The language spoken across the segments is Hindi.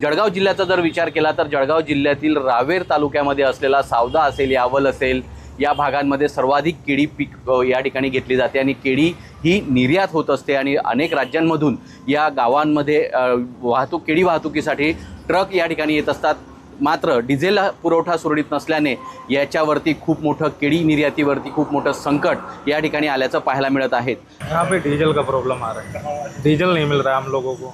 जळगाव जिल्ह्याचा जर विचार केला तर जळगाव जिल्ह्यातील रावेर तालुक्यामध्ये असलेला सावदा असेल, यावल असेल, या भागांमध्ये सर्वाधिक केळी पीक या ठिकाणी घेतली जाते आणि केळी ही निर्यात होत असते आणि अनेक राज्यांमधून या गावांमध्ये केळी वाहतुकीसाठी ट्रक या ठिकाणी येत असतात। मात्र डिझेल पुरवठा सुरळीत नसल्याने याच्यावरती खूप मोठं केळी निर्यातीवरती खूप मोठं संकट या ठिकाणी आल्याचं पाहायला मिळत आहे। यहाँ पे डीजल का प्रॉब्लम आ रहा है, डीजल नहीं मिल रहा है हम लोगों को।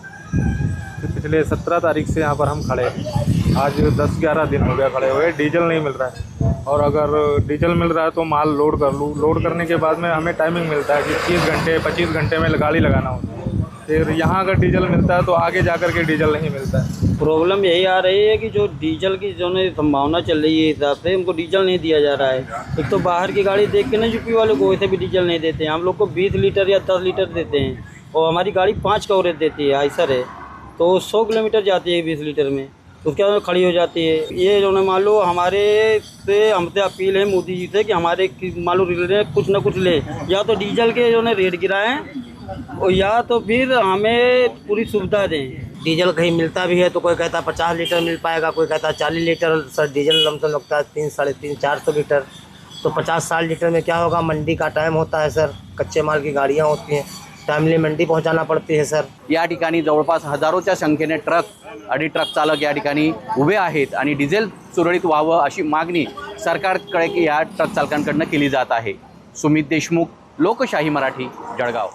पिछले 17 तारीख से यहाँ पर हम खड़े हैं, आज 10-11 दिन हो गया खड़े हुए, डीजल नहीं मिल रहा है। और अगर डीजल मिल रहा है तो माल लोड कर लूँ, लोड करने के बाद में हमें टाइमिंग मिलता है कि 30 घंटे 25 घंटे में गाड़ी लगाना होता है। फिर यहाँ अगर डीजल मिलता है तो आगे जा कर के डीजल नहीं मिलता है। प्रॉब्लम यही आ रही है कि जो डीजल की जो संभावना चल रही है, हिसाब से हमको डीजल नहीं दिया जा रहा है। एक तो बाहर की गाड़ी देख के ना यूपी वाले को वैसे भी डीजल नहीं देते हैं, हम लोग को 20 लीटर या 10 लीटर देते हैं और हमारी गाड़ी 5 कवरेज देती है, आइसर है, तो 100 किलोमीटर जाती है 20 लीटर में, उसके बाद खड़ी हो जाती है। ये जो मान लो हमसे अपील है मोदी जी से कि हमारे मान लो कुछ ना कुछ ले, या तो डीजल के जो रेट गिराएं और या तो फिर हमें पूरी सुविधा दें। डीजल कहीं मिलता भी है तो कोई कहता है 50 लीटर मिल पाएगा, कोई कहता है 40 लीटर। सर डीजल लमसम लगता है 300, 350, 400 लीटर, तो 50-60 लीटर में क्या होगा। मंडी का टाइम होता है सर, कच्चे माल की गाड़ियाँ होती हैं, टाइमली मंडी पहुंचाना पड़ती है सर। या ठिकाणी जवळपास हजारोच्या संख्येने ट्रक आणि ट्रक चालक या ठिकाणी उभे आहेत आणि डिझेल सुरळीत व्हावं अशी मागणी सरकारकडे या ट्रक चालकांकडून केली जात आहे। सुमित देशमुख, लोकशाही मराठी, जळगाव।